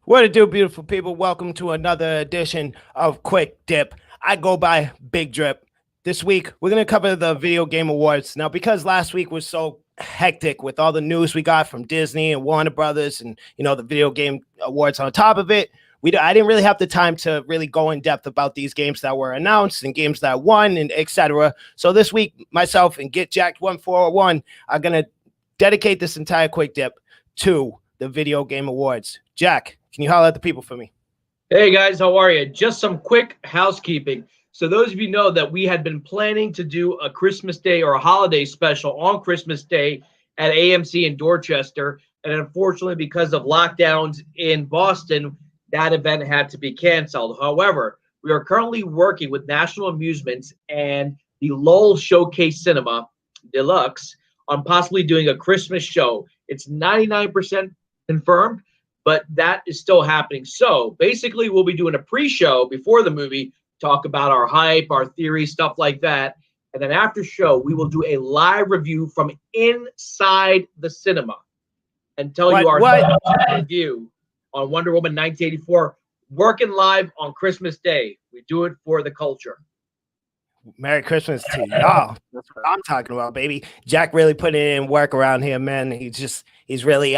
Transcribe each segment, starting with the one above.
What it do, beautiful people? Welcome to another edition of Quick Dip. I go by Big Drip. This week, we're going to cover the Video Game Awards. Now, because last week was so hectic with all the news we got from Disney and Warner Brothers and, the Video Game Awards on top of it, I didn't really have the time to really go in depth about these games that were announced and games that won and etc. So this week, myself and Get Jacked 1401 are going to dedicate this entire Quick Dip to the Video Game Awards. Jack, can you holler at the people for me? Hey guys, how are you? Just some quick housekeeping. So those of you know that we had been planning to do a Christmas Day or a holiday special on Christmas Day at AMC in Dorchester. And unfortunately, because of lockdowns in Boston, that event had to be canceled. However, we are currently working with National Amusements and the Lowell Showcase Cinema Deluxe on possibly doing a Christmas show. It's 99% confirmed, but that is still happening. So basically, we'll be doing a pre-show before the movie, talk about our hype, our theories, stuff like that. And then after show, we will do a live review from inside the cinema and tell you our review on Wonder Woman 1984, working live on Christmas Day. We do it for the culture. Merry Christmas to y'all. That's what I'm talking about, baby. Jack really put in work around here, man. He's really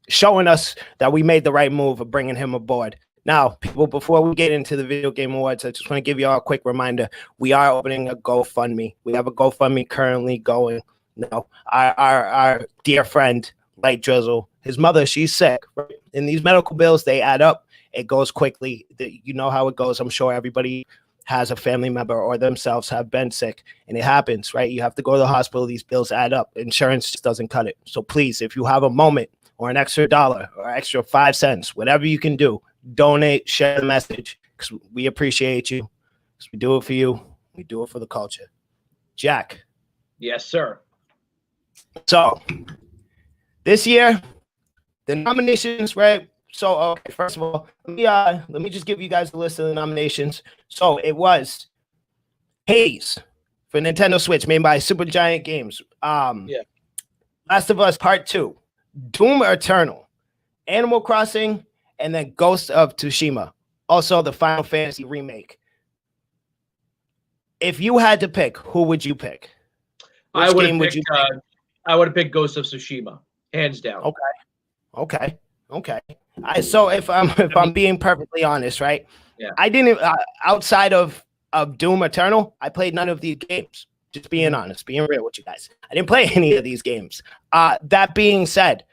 showing us that we made the right move of bringing him aboard. Now, people, before we get into the Video Game Awards, I just want to give you all a quick reminder. We are opening a GoFundMe. We have a GoFundMe currently going. Now, our dear friend, Light Drizzle, his mother, she's sick. Right? And these medical bills, they add up. It goes quickly. You know how it goes. I'm sure everybody has a family member or themselves have been sick, and it happens, right? You have to go to the hospital. These bills add up. Insurance just doesn't cut it. So please, if you have a moment or an extra $1 or extra 5 cents, whatever you can do, donate, share the message, because we appreciate you. Because we do it for you. We do it for the culture. Jack. Yes, sir. So this year, the nominations, right? So, okay, first of all, let me just give you guys the list of the nominations. So it was Hades for Nintendo Switch, made by Supergiant Games. Last of Us Part 2, Doom Eternal, Animal Crossing, and then Ghost of Tsushima. Also, the Final Fantasy remake. If you had to pick, who would you pick? I would have picked Ghost of Tsushima, hands down. Okay. So if I'm being perfectly honest, right? Yeah. I didn't outside of Doom Eternal, I played none of these games. Just being honest, being real with you guys. I didn't play any of these games. That being said,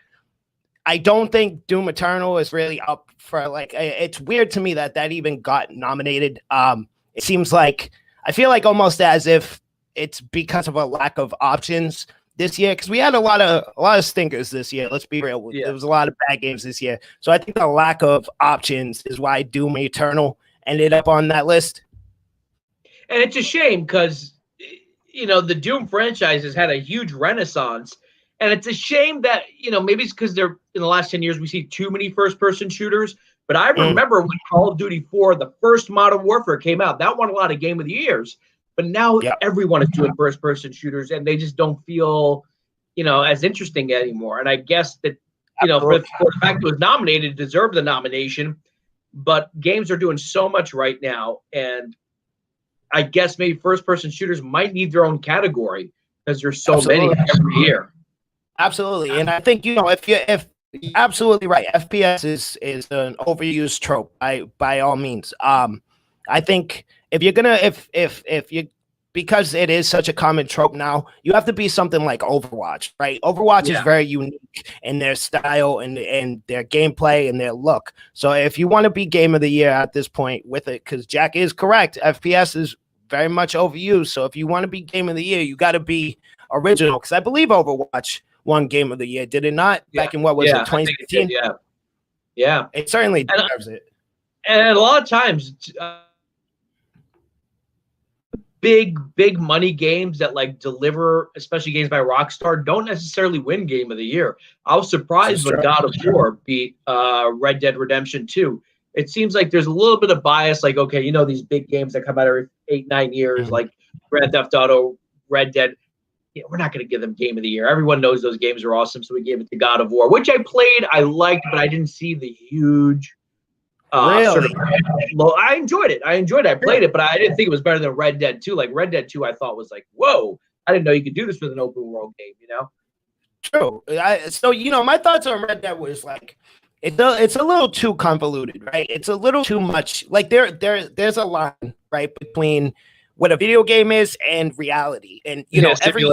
I don't think Doom Eternal is really up for it's weird to me that even got nominated. It seems like I feel like almost as if it's because of a lack of options this year, because we had a lot of stinkers this year. Let's be real. Yeah. There was a lot of bad games this year. So I think the lack of options is why Doom Eternal ended up on that list. And it's a shame because, the Doom franchise has had a huge renaissance. And it's a shame that, maybe it's because in the last 10 years, we see too many first-person shooters. But I remember when Call of Duty 4, the first Modern Warfare came out, that won a lot of Game of the Years. But now everyone is doing first-person shooters, and they just don't feel, as interesting anymore. And I guess that, for the fact it was nominated, it deserved the nomination. But games are doing so much right now, and I guess maybe first-person shooters might need their own category because there's so many every year. Absolutely, and I think if you're absolutely right, FPS is an overused trope by all means. I think if you're gonna if you because it is such a common trope now, you have to be something like Overwatch, right? Overwatch is very unique in their style and their gameplay and their look. So if you want to be Game of the Year at this point with it, because Jack is correct, FPS is very much overused. So if you want to be Game of the Year, you got to be original. Because I believe Overwatch won Game of the Year, did it not? Back in what was it, 2016? Yeah. It certainly deserves it. And a lot of times, big money games that like deliver, especially games by Rockstar, don't necessarily win Game of the Year. I was surprised when God of War beat Red Dead Redemption 2. It seems like there's a little bit of bias, like, okay, you know, these big games that come out every 8-9 years, like Grand Theft Auto, Red Dead. Yeah, we're not going to give them Game of the Year. Everyone knows those games are awesome, so we gave it to God of War, which I played, I liked, but I didn't see the huge sort of. I enjoyed it. I played it, but I didn't think it was better than Red Dead 2. Like Red Dead 2, I thought was like, whoa, I didn't know you could do this with an open world game, you know? True. So, you know, my thoughts on Red Dead was like, it's a little too convoluted, right? It's a little too much. Like there's a line, right, between what a video game is and reality. And, you know, every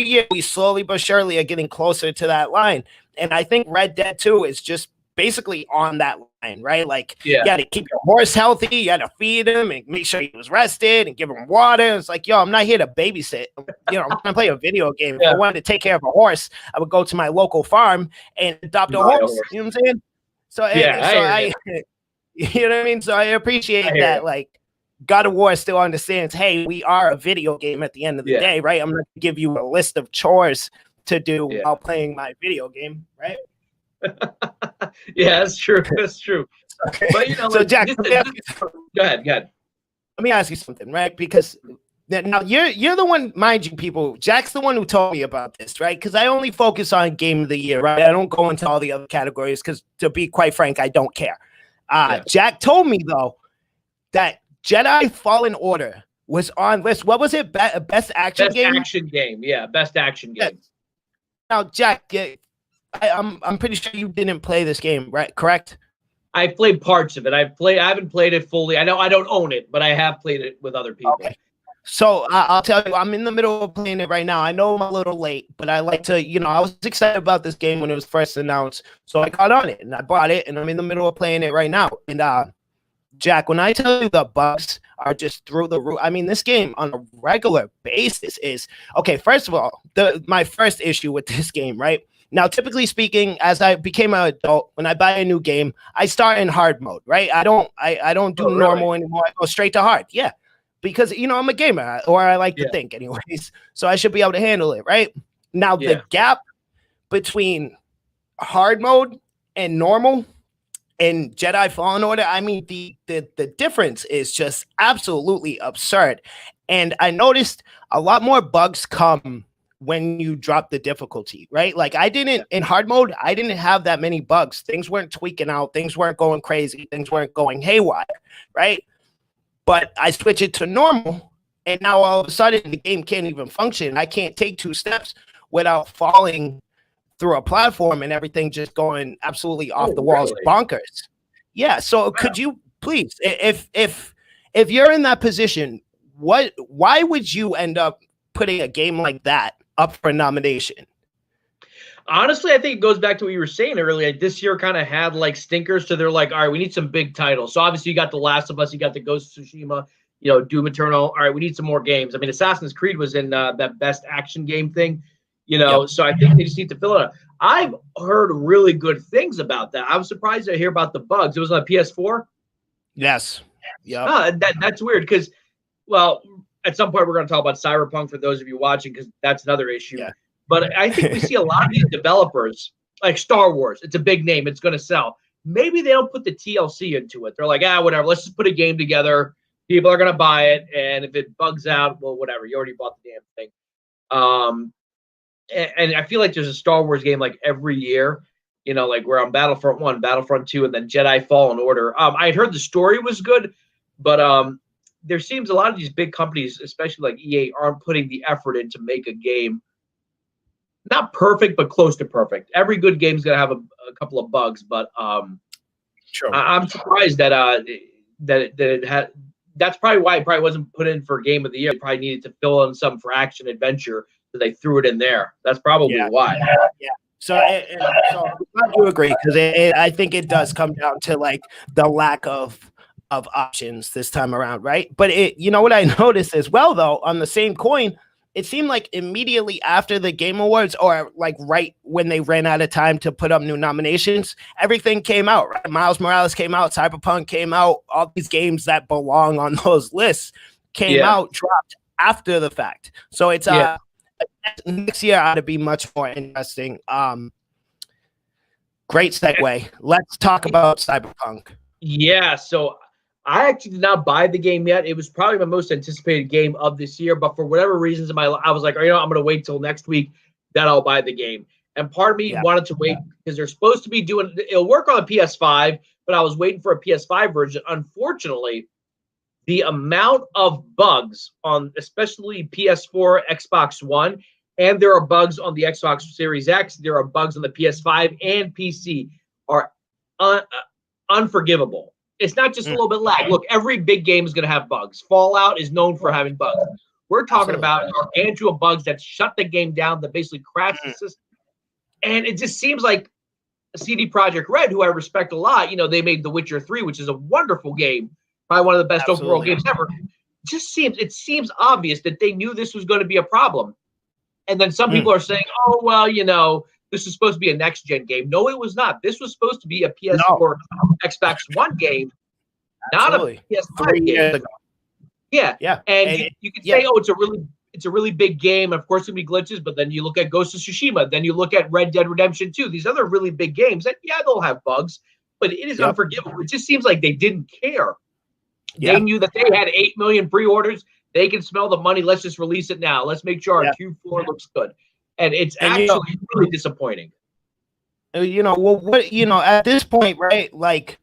year we slowly but surely are getting closer to that line. And I think Red Dead 2 is just basically on that line, right? Like, you got to keep your horse healthy, you got to feed him and make sure he was rested and give him water. It's like, yo, I'm not here to babysit. You know, I'm trying to play a video game. If I wanted to take care of a horse, I would go to my local farm and adopt a horse. You know what I'm saying? So, I you know what I mean? So I appreciate that. Like, God of War still understands, hey, we are a video game at the end of the day, right? I'm going to give you a list of chores to do while playing my video game, right? Yeah, that's true. That's true. Okay. But you know, so like, Jack, go ahead. Let me ask you something, right? Because now you're the one, mind you, people. Jack's the one who told me about this, right? Because I only focus on Game of the Year, right? I don't go into all the other categories because, to be quite frank, I don't care. Jack told me though that Jedi Fallen Order was on list. What was it? Best action game? Best action game. Yeah, best action game. Now, Jack, I'm pretty sure you didn't play this game, right? Correct? I played parts of it. I haven't played it fully. I know I don't own it, but I have played it with other people. Okay. So I'll tell you, I'm in the middle of playing it right now. I know I'm a little late, but I like to, you know, I was excited about this game when it was first announced. So I got on it and I bought it and I'm in the middle of playing it right now. And Jack, when I tell you the bugs are just through the roof, I mean, this game on a regular basis is, okay, first of all, my first issue with this game, right? Now, typically speaking, as I became an adult, when I buy a new game, I start in hard mode, right? I don't do normal anymore. I go straight to hard. Yeah. Because, you know, I'm a gamer, or I like to think anyways. So I should be able to handle it, right? Now, the gap between hard mode and normal in Jedi Fallen Order, I mean, the difference is just absolutely absurd. And I noticed a lot more bugs come when you drop the difficulty, right? Like in hard mode, I didn't have that many bugs. Things weren't tweaking out. Things weren't going crazy. Things weren't going haywire, right? But I switch it to normal, and now all of a sudden the game can't even function. I can't take 2 steps without falling through a platform and everything just going absolutely off the walls, bonkers. Yeah. So could you please, if you're in that position, why would you end up putting a game like that up for nomination? Honestly, I think it goes back to what you were saying earlier. This year kind of had like stinkers, so they're like, all right, we need some big titles. So obviously you got The Last of Us, you got the Ghost of Tsushima, you know, Doom Eternal. All right, we need some more games. I mean, Assassin's Creed was in that best action game thing, you know, so I think they just need to fill it up. I've heard really good things about that. I was surprised to hear about the bugs. It was on PS4? Yes. Yeah. That's weird because, well, at some point we're going to talk about Cyberpunk for those of you watching because that's another issue. Yeah. But I think we see a lot of these developers, like Star Wars. It's a big name. It's going to sell. Maybe they don't put the TLC into it. They're like, whatever. Let's just put a game together. People are going to buy it. And if it bugs out, well, whatever. You already bought the damn thing. And I feel like there's a Star Wars game like every year, you know, like we're on Battlefront 1, Battlefront 2, and then Jedi Fallen Order. I had heard the story was good, but there seems a lot of these big companies, especially like EA, aren't putting the effort in to make a game not perfect, but close to perfect. Every good game is going to have a couple of bugs, but sure. I'm surprised that it had. That's probably why it probably wasn't put in for Game of the Year. They probably needed to fill in some for action adventure, so they threw it in there. That's probably why. Yeah. So I do agree because I think it does come down to like the lack of options this time around, right? But you know what I noticed as well, though, on the same coin it seemed like immediately after the Game Awards, or like right when they ran out of time to put up new nominations, everything came out, right? Miles Morales came out, Cyberpunk came out, all these games that belong on those lists came out, dropped after the fact. So it's next year ought to be much more interesting. Great segue. Let's talk about Cyberpunk. Yeah, so I actually did not buy the game yet. It was probably my most anticipated game of this year, but for whatever reasons I was like, oh, I'm going to wait till next week, then I'll buy the game. And part of me wanted to wait because they're supposed to be doing it'll work on a PS5, but I was waiting for a PS5 version. Unfortunately, the amount of bugs on especially PS4, Xbox One, and there are bugs on the Xbox Series X, there are bugs on the PS5 and PC are unforgivable. It's not just a little bit lag. Look, every big game is going to have bugs. Fallout is known for having bugs. We're talking about gargantuan bugs that shut the game down, that basically crash the system. And it just seems like CD Projekt Red, who I respect a lot, they made The Witcher 3, which is a wonderful game, probably one of the best open world games ever. It seems obvious that they knew this was going to be a problem. And then some people are saying, oh, well, this is supposed to be a next-gen game. No, it was not. This was supposed to be a PS4 Xbox One game, not a PS5 game. Yeah. And you could say, oh, it's a really big game. Of course, it'll be glitches, but then you look at Ghost of Tsushima, then you look at Red Dead Redemption 2, these other really big games that, they'll have bugs, but it is unforgivable. It just seems like they didn't care. They knew that they had 8 million pre-orders. They can smell the money. Let's just release it now. Let's make sure our Q4 looks good. And it's actually really disappointing. At this point, right? Like,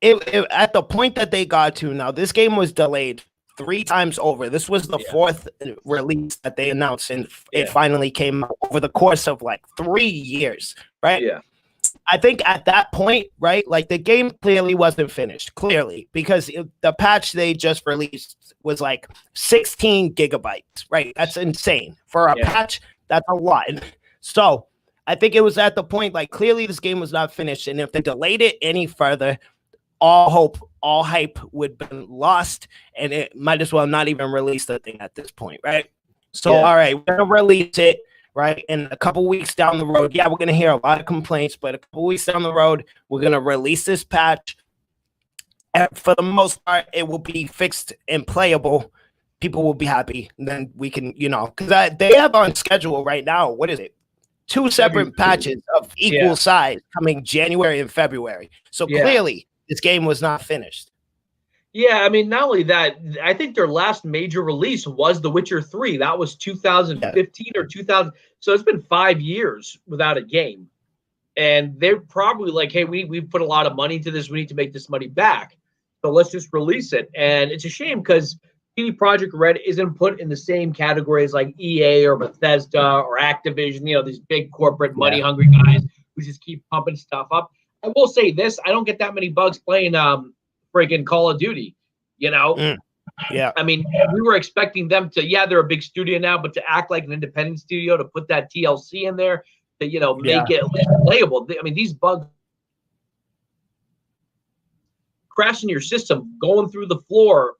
at the point that they got to now, this game was delayed 3 times over. This was the 4th release that they announced, and it finally came out over the course of like 3 years, right? Yeah. I think at that point, right, like the game clearly wasn't finished, because the patch they just released was like 16 gigabytes, right? That's insane. For a patch, that's a lot. So I think it was at the point, like, clearly this game was not finished, and if they delayed it any further, all hope, all hype would have been lost, and it might as well not even release the thing at this point, right? So, all right, we're going to release it, right? And a couple weeks down the road, we're going to hear a lot of complaints, but a couple weeks down the road, we're going to release this patch. And for the most part, it will be fixed and playable. People will be happy. And then we can, because they have on schedule right now, what is it? 2 separate patches of equal size coming January and February. So clearly, this game was not finished. Yeah, I mean, not only that, I think their last major release was The Witcher 3. That was 2015 or 2000. So it's been 5 years without a game. And they're probably like, hey, we put a lot of money into this. We need to make this money back. So let's just release it. And it's a shame because CD Projekt Red isn't put in the same categories like EA or Bethesda or Activision, these big corporate money-hungry guys who just keep pumping stuff up. I will say this, I don't get that many bugs playing freaking Call of Duty, Yeah. I mean, we were expecting them to, they're a big studio now, but to act like an independent studio, to put that TLC in there, to, make it at least playable. I mean, these bugs crashing your system, going through the floor.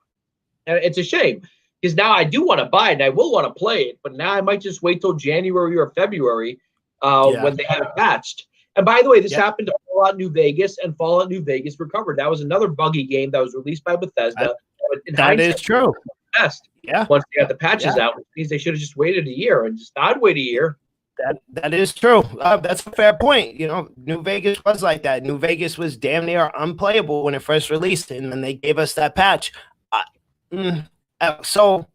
And it's a shame because now I do want to buy it and I will want to play it, but now I might just wait till January or February when they have it patched. And by the way, this happened to Fallout New Vegas, and Fallout New Vegas recovered. That was another buggy game that was released by Bethesda. That is true. Best. Yeah. Once they got the patches out, which means they should have just waited a year, and I'd wait a year. That is true. That's a fair point. New Vegas was like that. New Vegas was damn near unplayable when it first released, and then they gave us that patch. So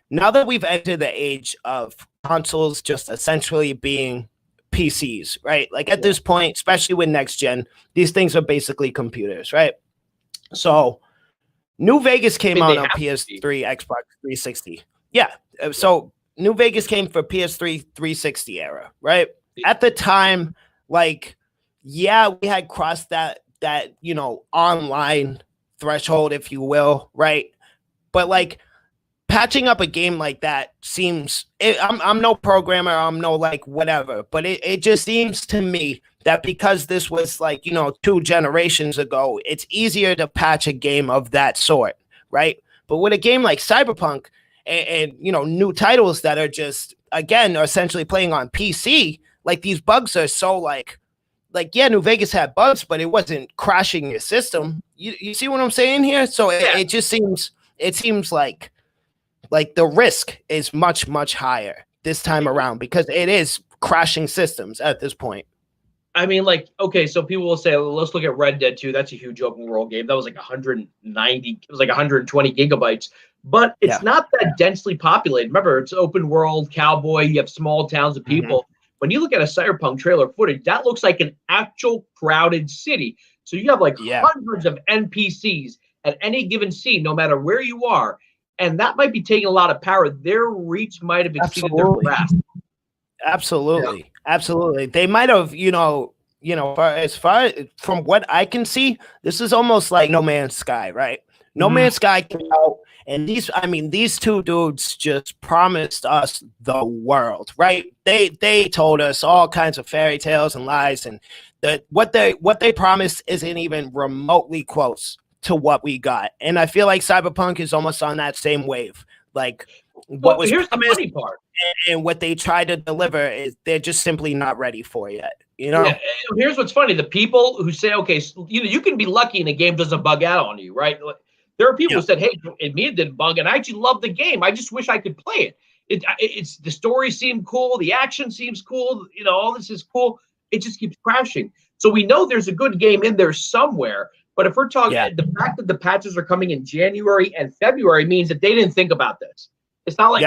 now that we've entered the age of consoles just essentially being PCs, right? Like at this point, especially with next gen, these things are basically computers, right? So New Vegas came out on PS3, Xbox 360. Yeah. So New Vegas came for PS3 360 era, right? At the time, like, we had crossed that online threshold, if you will, right? But like patching up a game like that seems, I'm no programmer, I'm no like whatever, but it just seems to me that because this was like, 2 generations ago, it's easier to patch a game of that sort, right? But with a game like Cyberpunk, and new titles that are just, again, are essentially playing on PC. Like, these bugs are so like yeah, New Vegas had bugs, but it wasn't crashing your system. You see what I'm saying here? So it just seems like the risk is much, much higher this time around, because it is crashing systems at this point. I mean, like, okay, so people will say, well, let's look at Red Dead 2. That's a huge open world game. That was like 190, it was like 120 gigabytes, but it's not that densely populated. Remember, it's open world, cowboy, you have small towns of people. Mm-hmm. When you look at a Cyberpunk trailer footage, that looks like an actual crowded city. So you have like hundreds of NPCs at any given scene, no matter where you are. And that might be taking a lot of power. Their reach might have exceeded their grasp. Absolutely. Absolutely. They might have, as far from what I can see, this is almost like No Man's Sky, right? No Man's Sky came out, and these two dudes just promised us the world, right? They told us all kinds of fairy tales and lies, and what they promised isn't even remotely close to what we got. And I feel like Cyberpunk is almost on that same wave. Like, what was here's the funny part. And what they try to deliver is they're just simply not ready for yet. Yeah, here's what's funny. The people who say, okay, you can be lucky and the game doesn't bug out on you, right? There are people who said, hey, it didn't bug, and I actually love the game. I just wish I could play it. It's the story seemed cool. The action seems cool. All this is cool. It just keeps crashing. So we know there's a good game in there somewhere. But if we're talking, the fact that the patches are coming in January and February means that they didn't think about this. It's not like,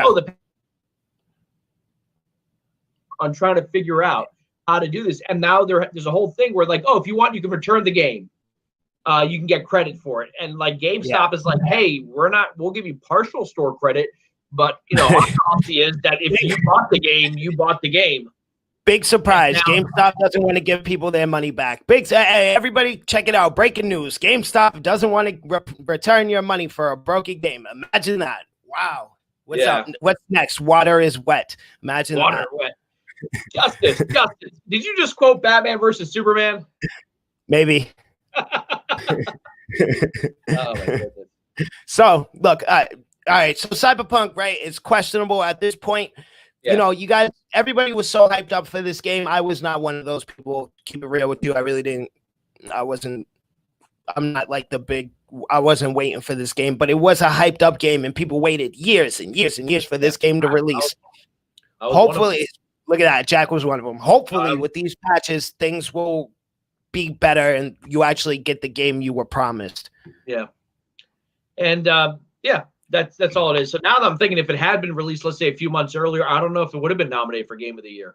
on trying to figure out how to do this. And now there's a whole thing where, like, if you want, you can return the game. You can get credit for it. And like GameStop is like, hey, we'll give you partial store credit. But, our policy is that if you bought the game, you bought the game. Big surprise. GameStop doesn't want to give people their money back. Hey, everybody, check it out. Breaking news. GameStop doesn't want to return your money for a broken game. Imagine that. Wow. What's up? What's next? Water is wet. Imagine water that. Wet. Justice. Did you just quote Batman versus Superman? Maybe. Oh, my goodness. So, look, all right. So, Cyberpunk, right, is questionable at this point. Yeah. You guys, everybody was so hyped up for this game. I was not one of those people. Keep it real with you. I really didn't. I'm not like I wasn't waiting for this game, but it was a hyped up game, and people waited years and years and years for this game to release. Hopefully, look at that. Jack was one of them. Hopefully, with these patches, things will be better, and you actually get the game you were promised. Yeah. And that's all it is. So now that I'm thinking, if it had been released, let's say a few months earlier, I don't know if it would have been nominated for Game of the Year.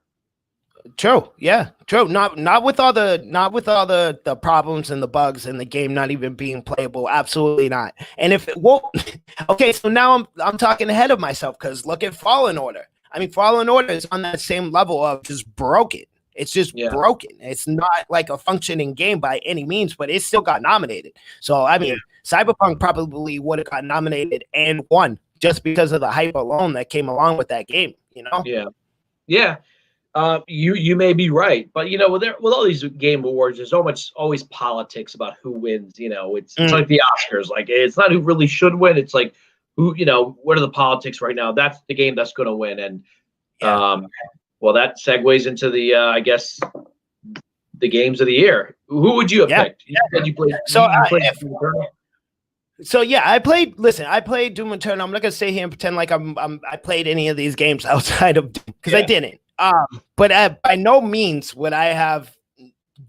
True. Yeah. True. Not with all the problems and the bugs and the game not even being playable. Absolutely not. And okay. So now I'm talking ahead of myself, because look at Fallen Order. I mean, Fallen Order is on that same level of just broken. It's just broken. It's not like a functioning game by any means, but it still got nominated. So, I mean, Cyberpunk probably would have got nominated and won just because of the hype alone that came along with that game, Yeah. Yeah. You may be right, but with all these game awards, there's always politics about who wins. It's like the Oscars. Like, it's not who really should win. It's like who, what are the politics right now? That's the game that's going to win. And well, that segues into the I guess the games of the year. Who would you have picked? You said you played. So I played. Listen, I played Doom Eternal. I'm not gonna sit here and pretend like I played any of these games outside of Doom, because I didn't. But by no means would I have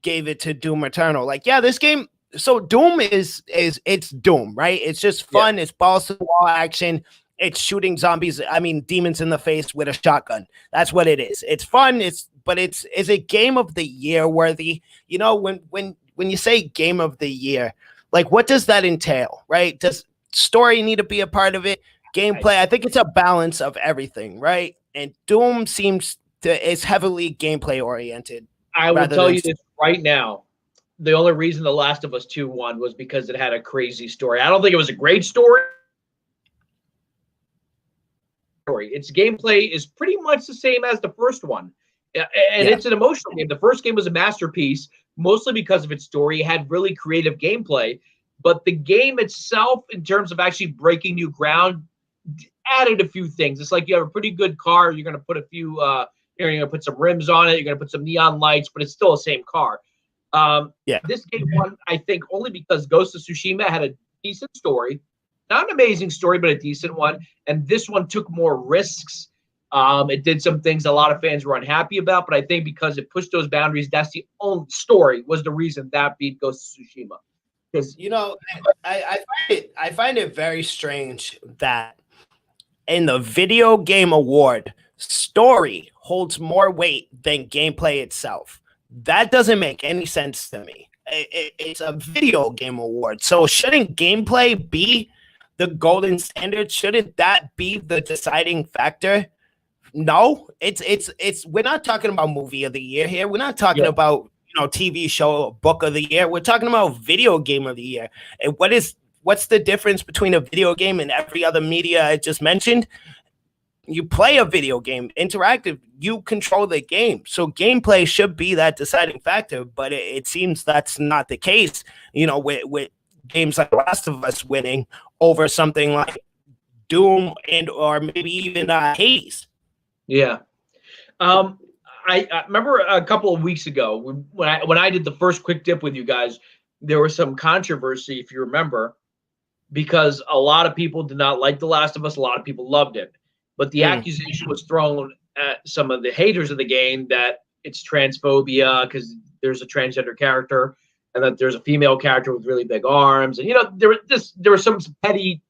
gave it to Doom Eternal. Like, this game. So Doom is it's Doom, right? It's just fun. It's balls to the wall action. It's shooting zombies. I mean, demons in the face with a shotgun. That's what it is. It's fun. Is it Game of the Year worthy? When you say Game of the Year, like, what does that entail, right? Does story need to be a part of it? Gameplay? I think it's a balance of everything, right? And Doom is heavily gameplay oriented. I will tell you this right now. The only reason The Last of Us 2 won was because it had a crazy story. I don't think it was a great story. Its gameplay is pretty much the same as the first one. And it's an emotional game. The first game was a masterpiece, mostly because of its story. It had really creative gameplay. But the game itself, in terms of actually breaking new ground, added a few things. It's like you have a pretty good car. You're going to put a few, you're going to put some rims on it. You're going to put some neon lights, but it's still the same car. This game won, I think, only because Ghost of Tsushima had a decent story. Not an amazing story, but a decent one. And this one took more risks. It did some things a lot of fans were unhappy about, but I think because it pushed those boundaries, that's the only story was the reason that beat Ghost of Tsushima. Because I find it very strange that in the video game award, story holds more weight than gameplay itself. That doesn't make any sense to me. It's a video game award, so shouldn't gameplay be the golden standard? Shouldn't that be the deciding factor? No, it's we're not talking about movie of the year here. We're not talking about TV show or book of the year. We're talking about video game of the year. And what's the difference between a video game and every other media I just mentioned? You play a video game, interactive, you control the game. So gameplay should be that deciding factor, but it seems that's not the case, with games like Last of Us winning over something like Doom or maybe even Hades. Yeah. I remember a couple of weeks ago when I did the first quick dip with you guys, there was some controversy, if you remember, because a lot of people did not like The Last of Us. A lot of people loved it. But the accusation was thrown at some of the haters of the game that it's transphobia because there's a transgender character and that there's a female character with really big arms. And, there were some petty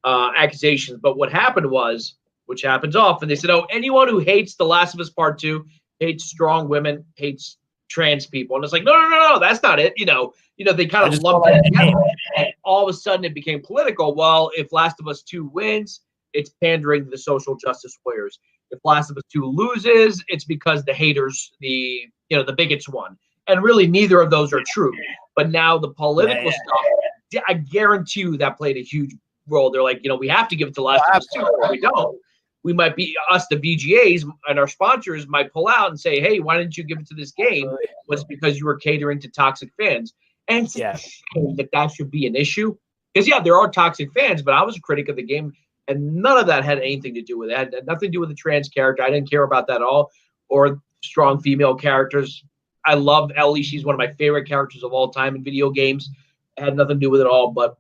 accusations. But what happened was, which happens often, they said, anyone who hates The Last of Us Part 2 hates strong women, hates trans people. And it's like, no, that's not it. They kind of lumped it together. And all of a sudden it became political. Well, if Last of Us 2 wins, it's pandering to the social justice warriors. If Last of Us 2 loses, it's because the haters, the bigots won. And really neither of those are true. But now the political stuff, I guarantee you that played a huge role. They're like, we have to give it to Last of Us 2. If we don't, we might be the VGAs and our sponsors might pull out and say, hey, why didn't you give it to this game? Was it because you were catering to toxic fans? And it's that should be an issue. Because, there are toxic fans, but I was a critic of the game, and none of that had anything to do with it. It had nothing to do with the trans character. I didn't care about that at all, or strong female characters. I loved Ellie. She's one of my favorite characters of all time in video games. It had nothing to do with it all, but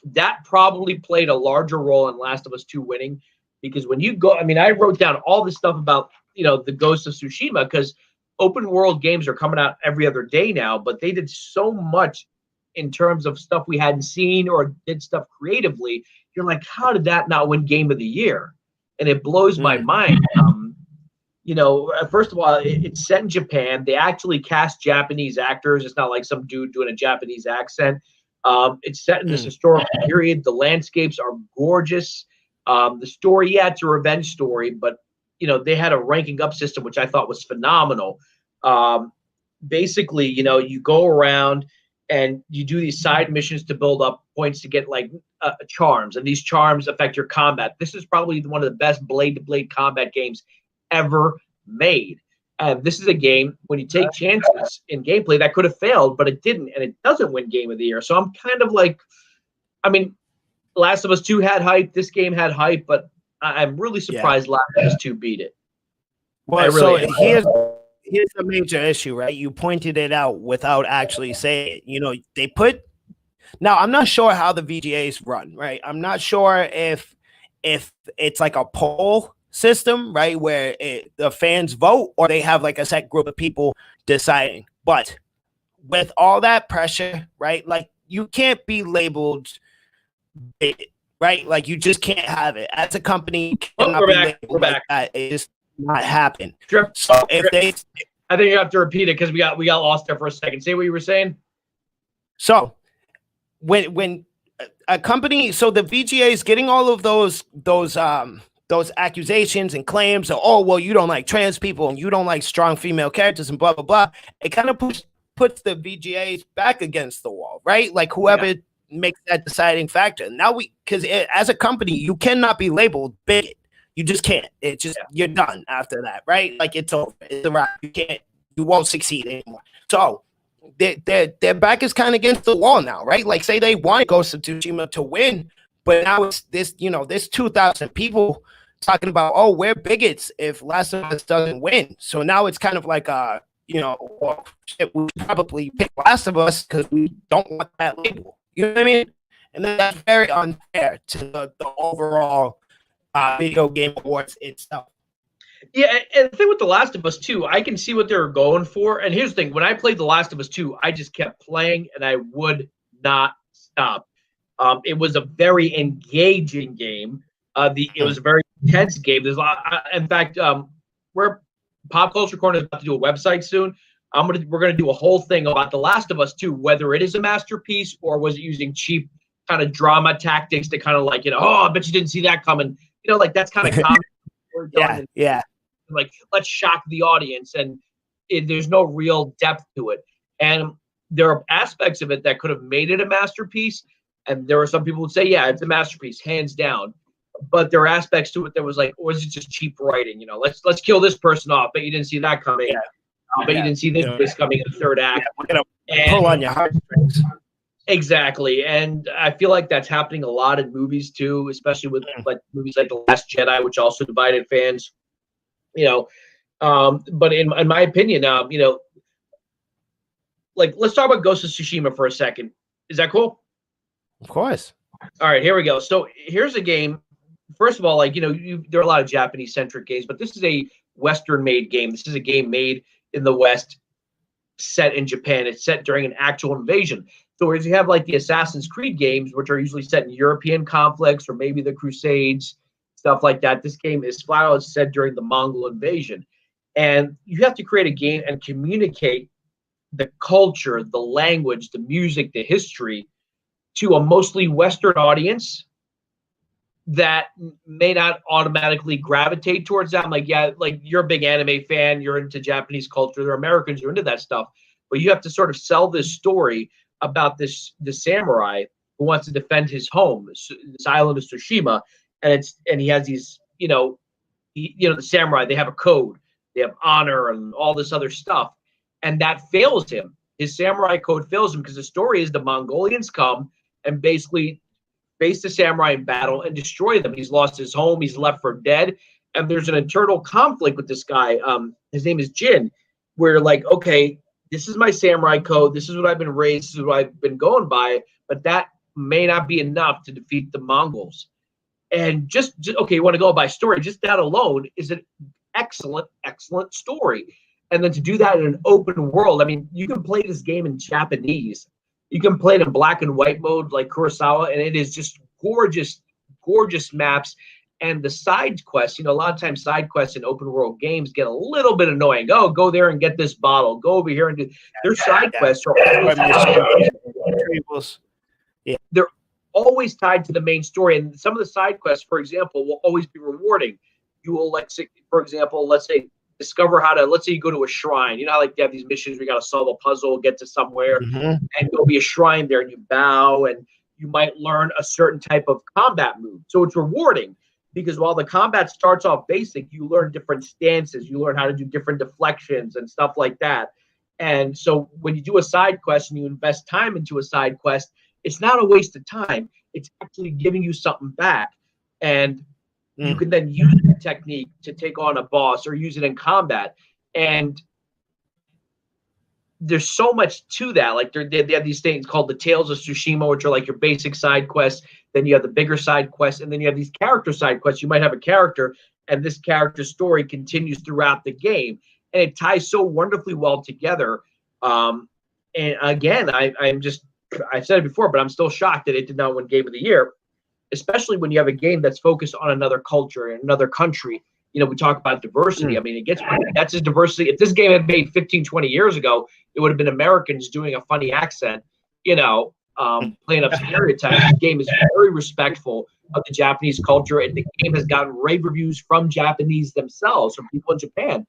that probably played a larger role in Last of Us 2 winning. Because when you go, I wrote down all this stuff about, the Ghost of Tsushima, because open world games are coming out every other day now, but they did so much in terms of stuff we hadn't seen or did stuff creatively. You're like, how did that not win Game of the Year? And it blows my mind. First of all, it's set in Japan. They actually cast Japanese actors. It's not like some dude doing a Japanese accent. It's set in this historical period. The landscapes are gorgeous. The story, it's a revenge story, but they had a ranking up system, which I thought was phenomenal. Basically, you go around and you do these side missions to build up points to get charms, and these charms affect your combat. This is probably one of the best blade-to-blade combat games ever made. And this is a game, when you take chances in gameplay, that could have failed, but it didn't, and it doesn't win Game of the Year. So I'm kind of like, Last of Us 2 had hype. This game had hype, but I'm really surprised Last of Us 2 beat it. Well, really here's the major issue, right? You pointed it out without actually saying it. They put. Now, I'm not sure how the VGAs run, right? I'm not sure if it's like a poll system, right, where the fans vote, or they have like a set group of people deciding. But with all that pressure, right, like you can't be labeled, right? Like you just can't have it as a company. We're back. That. It just not happen. Sure. So if they, I think you have to repeat it because we got lost there for a second. Say what you were saying. So when a company, so the VGA is getting all of those accusations and claims of, oh, well, you don't like trans people and you don't like strong female characters and blah blah blah. It kind of puts the VGAs back against the wall, right? Like whoever makes that deciding factor. Now because as a company, you cannot be labeled bigot. You just can't. It's just you're done after that, right? Like it's over. It's a wrap. You won't succeed anymore. So their back is kind of against the wall now, right? Like say they want Ghost of Tsushima to win, But now it's this, there's 2,000 people talking about, oh, we're bigots if Last of Us doesn't win. So now it's kind of like, well, shit, we probably pick Last of Us because we don't want that label. You know what I mean? And then that's very unfair to the overall video game awards itself. Yeah, and the thing with The Last of Us 2, I can see what they were going for. And here's the thing. When I played The Last of Us 2, I just kept playing, and I would not stop. It was a very engaging game. It was a very intense game. There's a lot. In fact, we're Pop Culture Corner is about to do a website soon. We're gonna do a whole thing about The Last of Us 2, whether it is a masterpiece or was it using cheap kind of drama tactics to kind of like, oh, I bet you didn't see that coming. Like that's kind of common. Yeah. Like, let's shock the audience, and there's no real depth to it. And there are aspects of it that could have made it a masterpiece. And there are some people who would say, yeah, it's a masterpiece, hands down. But there are aspects to it that was like, or is it just cheap writing? Let's kill this person off. But you didn't see that coming. Yeah. But you didn't see this coming in the third act. Yeah, we're gonna pull on your heartstrings. Exactly. And I feel like that's happening a lot in movies too, especially with like movies like The Last Jedi, which also divided fans. But in my opinion, like let's talk about Ghost of Tsushima for a second. Is that cool? Of course. All right, here we go. So here's a game. First of all, like, there are a lot of Japanese-centric games, but this is a Western-made game. This is a game made in the West, set in Japan. It's set during an actual invasion. So whereas you have like the Assassin's Creed games, which are usually set in European conflicts or maybe the Crusades, stuff like that, this game is flat out set during the Mongol invasion. And you have to create a game and communicate the culture, the language, the music, the history to a mostly Western audience that may not automatically gravitate towards that. Like, yeah, like you're a big anime fan, you're into Japanese culture, there are Americans who are into that stuff, but you have to sort of sell this story about the samurai who wants to defend his home, this island of Tsushima, and he has these, the samurai, they have a code, they have honor and all this other stuff, and that fails him. His samurai code fails him because the story is the Mongolians come and basically face the samurai in battle and destroy them. He's lost his home. He's left for dead. And there's an internal conflict with this guy. His name is Jin, where like, okay, this is my samurai code. This is what I've been raised. This is what I've been going by. But that may not be enough to defeat the Mongols. And just okay, you want to go by story. Just that alone is an excellent, excellent story. And then to do that in an open world, I mean, you can play this game in Japanese. You can play it in black and white mode like Kurosawa, and it is just gorgeous, gorgeous maps. And the side quests, a lot of times side quests in open world games get a little bit annoying. Oh, go there and get this bottle. Go over here and do their side quests are always, they're always tied to the main story. And some of the side quests, for example, will always be rewarding. You will, like, for example, let's say discover how to, let's say you go to a shrine, like they have these missions where you got to solve a puzzle, get to somewhere, and there'll be a shrine there and you bow and you might learn a certain type of combat move. So it's rewarding because while the combat starts off basic, you learn different stances, you learn how to do different deflections and stuff like that. And so when you do a side quest and you invest time into a side quest, it's not a waste of time. It's actually giving you something back. And you can then use the technique to take on a boss or use it in combat. And there's so much to that. Like they have these things called the Tales of Tsushima, which are like your basic side quests. Then you have the bigger side quests. And then you have these character side quests. You might have a character and this character's story continues throughout the game. And it ties so wonderfully well together. And again, I've said it before, but I'm still shocked that it did not win Game of the Year. Especially when you have a game that's focused on another culture and another country. We talk about diversity. I mean, that's just diversity. If this game had made 15, 20 years ago, it would have been Americans doing a funny accent, playing up stereotypes. The game is very respectful of the Japanese culture, and the game has gotten rave reviews from Japanese themselves, from people in Japan,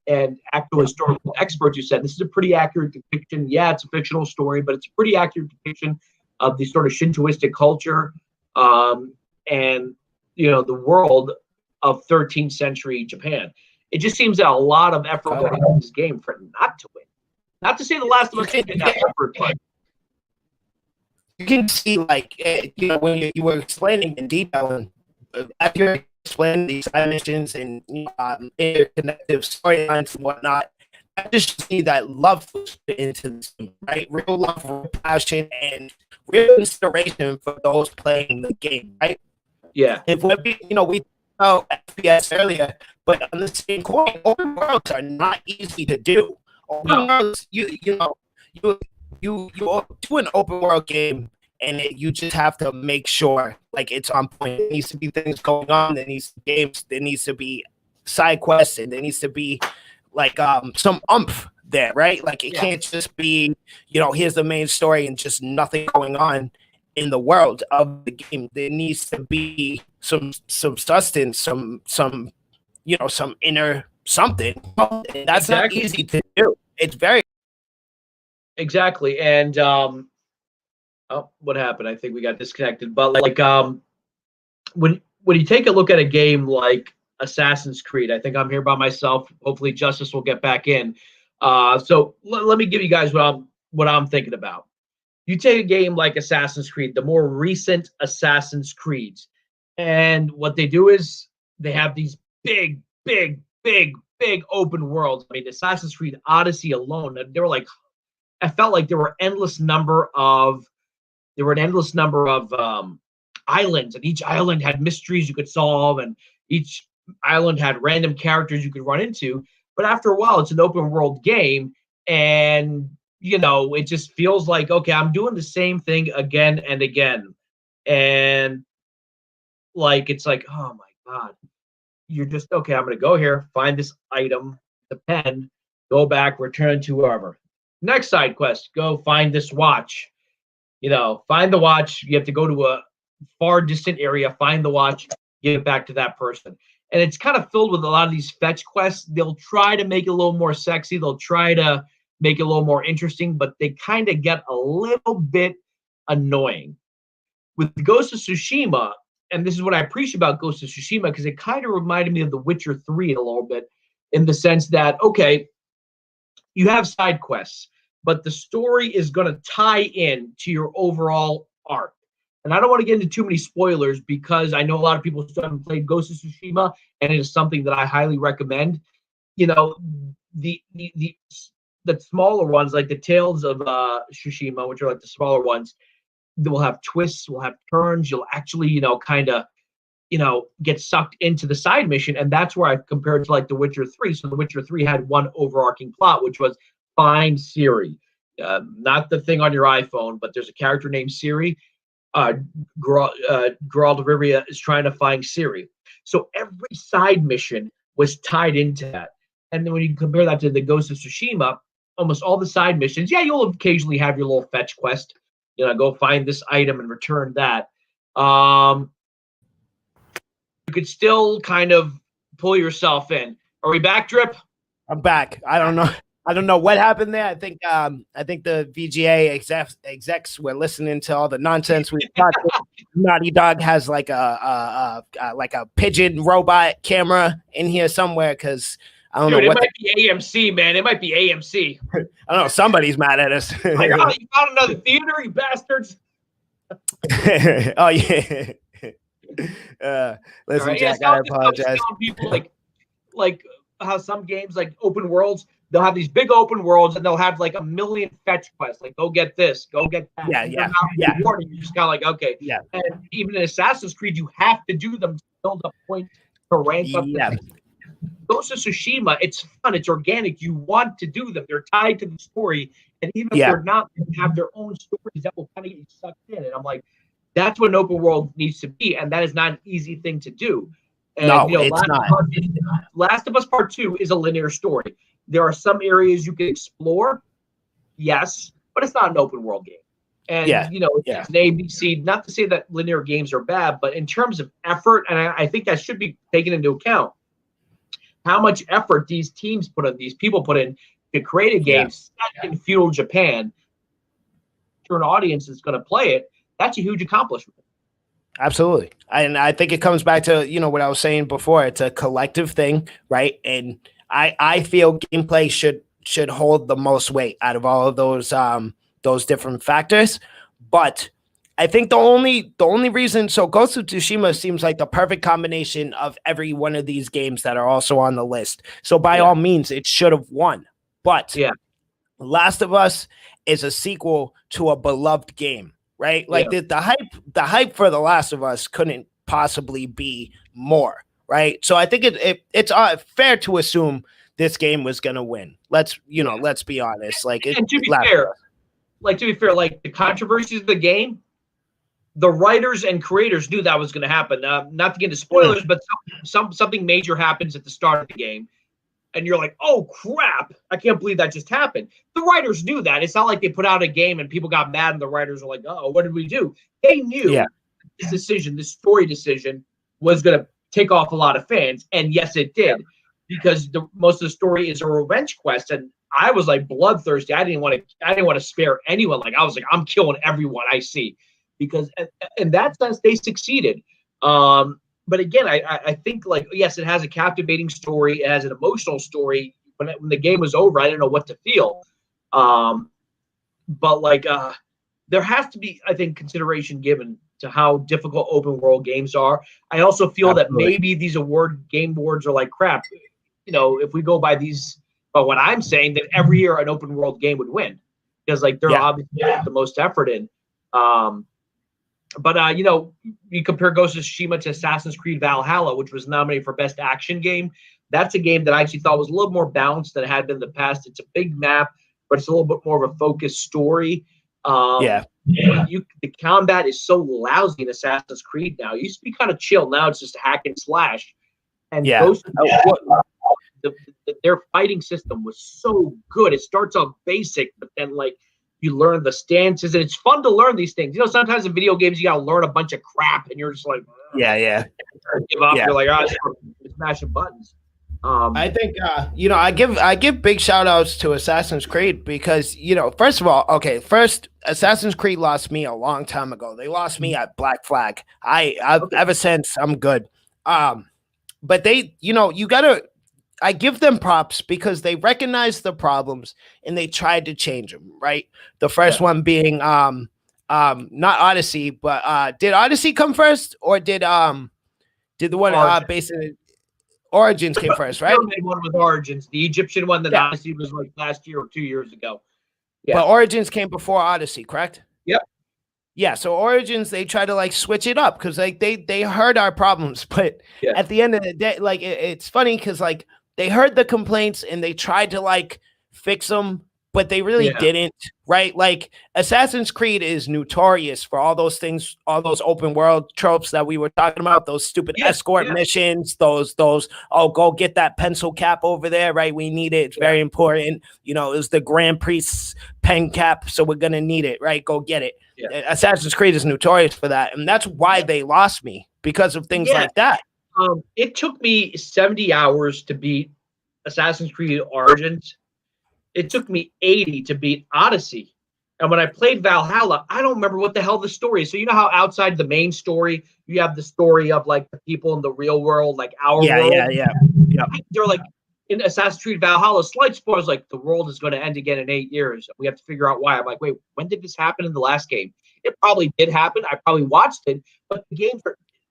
and actual historical experts who said this is a pretty accurate depiction. Yeah, it's a fictional story, but it's a pretty accurate depiction of the sort of Shintoistic culture. And the world of 13th century Japan. It just seems that a lot of effort went into this game for it not to win. Not to say The Last of Us did that effort, but you can see like when you were explaining in detail and as you're explaining these side missions and interconnected storylines and whatnot, I just see that love was put into this, right? Real love, real passion, and real consideration for those playing the game, right? Yeah. If we're being, we talked about FPS earlier, but on the same coin, open worlds are not easy to do. Open worlds, you do an open world game, and you just have to make sure like it's on point. There needs to be things going on. There needs to be games. There needs to be side quests, and there needs to be like some umph there, right? Like it can't just be here's the main story and just nothing going on in the world of the game. There needs to be some substance, some some inner something. And that's not easy to do. It's very exactly. And what happened? I think we got disconnected. But like when you take a look at a game like Assassin's Creed, I think I'm here by myself. Hopefully Justice will get back in. So let me give you guys what I'm thinking about. You take a game like Assassin's Creed, the more recent Assassin's Creeds, and what they do is they have these big open worlds. I mean, Assassin's Creed Odyssey alone, I felt like there were an endless number of islands, and each island had mysteries you could solve, and each island had random characters you could run into. But after a while, it's an open world game, and it just feels like, okay, I'm doing the same thing again and again. And like, it's like, oh my God, you're just, okay, I'm going to go here, find this item, the pen, go back, return to whoever. Next side quest, go find this watch. Find the watch. You have to go to a far distant area, find the watch, give it back to that person. And it's kind of filled with a lot of these fetch quests. They'll try to make it a little more sexy. They'll try to make it a little more interesting, but they kind of get a little bit annoying. With Ghost of Tsushima, and this is what I appreciate about Ghost of Tsushima, because it kind of reminded me of The Witcher 3 a little bit, in the sense that, okay, you have side quests, but the story is going to tie in to your overall arc. And I don't want to get into too many spoilers, because I know a lot of people still haven't played Ghost of Tsushima, and it is something that I highly recommend. The smaller ones, like the Tales of Tsushima, which are like the smaller ones, they will have twists, will have turns. You'll actually, kind of, get sucked into the side mission. And that's where I compared to like The Witcher 3. So The Witcher 3 had one overarching plot, which was find Ciri. Not the thing on your iPhone, but there's a character named Ciri. Geralt of Rivia is trying to find Ciri. So every side mission was tied into that. And then when you compare that to the Ghost of Tsushima, almost all the side missions, you'll occasionally have your little fetch quest, go find this item and return that. You could still kind of pull yourself in. Are we back, Drip? I'm back. I don't know what happened there. I think the VGA execs were listening to all the nonsense we talked. Naughty Dog has like a pigeon robot camera in here somewhere, because I don't know. It might be AMC, man. It might be AMC. I don't know. Somebody's mad at us. Like, oh, you found another theater, you bastards. Oh yeah. Listen, right, Jack, I apologize. People like how some games, like open worlds, they'll have these big open worlds, and they'll have like a million fetch quests, like go get this, go get that. Yeah. You're just kind of like, okay. Yeah. And even in Assassin's Creed, you have to do them to build up points to rank up. Yeah. Ghost of Tsushima, it's fun, it's organic. You want to do them. They're tied to the story, and even if they're not, they have their own stories that will kind of get you sucked in. And I'm like, that's what an open world needs to be, and that is not an easy thing to do. And, it's not. Last of Us Part 2 is a linear story. There are some areas you can explore, yes, but it's not an open world game. And, it's an ABC. Not to say that linear games are bad, but in terms of effort, and I think that should be taken into account, how much effort these people put in to create a game set in feudal Japan, to an audience that's going to play it. That's a huge accomplishment. Absolutely. And I think it comes back to, what I was saying before. It's a collective thing, right? And I feel gameplay should hold the most weight out of all of those different factors. But I think the only reason, so Ghost of Tsushima seems like the perfect combination of every one of these games that are also on the list. So by all means, it should have won. But Last of Us is a sequel to a beloved game, right? Like the hype for The Last of Us couldn't possibly be more, right? So I think it's fair to assume this game was going to win. Let's be honest. Like, and to be fair, like the controversies of the game, the writers and creators knew that was going to happen. Not to get into spoilers, but something major happens at the start of the game, and you're like, "Oh crap! I can't believe that just happened." The writers knew that. It's not like they put out a game and people got mad, and the writers were like, "Oh, what did we do?" They knew this story decision, was going to take off a lot of fans, and yes, it did, because most of the story is a revenge quest, and I was like bloodthirsty. I didn't want to spare anyone. Like I was like, I'm killing everyone I see. Because in that sense, they succeeded. But again, I think, like, yes, it has a captivating story. It has an emotional story. When the game was over, I didn't know what to feel. But like, there has to be, I think, consideration given to how difficult open world games are. I also feel that maybe these game awards are like crap. If we go by what I'm saying, that every year an open world game would win, because like they're obviously the most effort in. But you compare Ghost of Tsushima to Assassin's Creed Valhalla, which was nominated for Best Action Game. That's a game that I actually thought was a little more balanced than it had been in the past. It's a big map, but it's a little bit more of a focused story. The combat is so lousy in Assassin's Creed now. It used to be kind of chill. Now it's just a hack and slash. And Ghost of Tsushima, their fighting system was so good. It starts off basic, but then like you learn the stances, and it's fun to learn these things. Sometimes in video games you gotta learn a bunch of crap, and you're just like, give up. You're like, just smashing buttons. I think I give big shout outs to Assassin's Creed because first of all, Assassin's Creed lost me a long time ago. They lost me at Black Flag. Ever since I'm good. But they, I give them props because they recognized the problems and they tried to change them, right? The first one being not Odyssey, but did Odyssey come first, or did the one basically Origins came first, right? The one with Origins, the Egyptian one that Odyssey was like last year or 2 years ago. Yeah. But Origins came before Odyssey, correct? Yep. Yeah, so Origins, they try to like switch it up because like they heard our problems, but at the end of the day, like it's funny because like they heard the complaints and they tried to like fix them, but they really didn't, right? Like Assassin's Creed is notorious for all those things, all those open world tropes that we were talking about, those stupid escort missions, those, go get that pencil cap over there, right? We need it. It's very important. It was the Grand Priest's pen cap, so we're going to need it, right? Go get it. Yeah. Assassin's Creed is notorious for that, and that's why they lost me, because of things like that. It took me 70 hours to beat Assassin's Creed Origins. It took me 80 to beat Odyssey. And when I played Valhalla, I don't remember what the hell the story is. So you know how outside the main story, you have the story of like the people in the real world, like our world? Yeah. They're like, in Assassin's Creed Valhalla, slight spoilers, like the world is going to end again in 8 years. We have to figure out why. I'm like, wait, when did this happen in the last game? It probably did happen. I probably watched it, but the games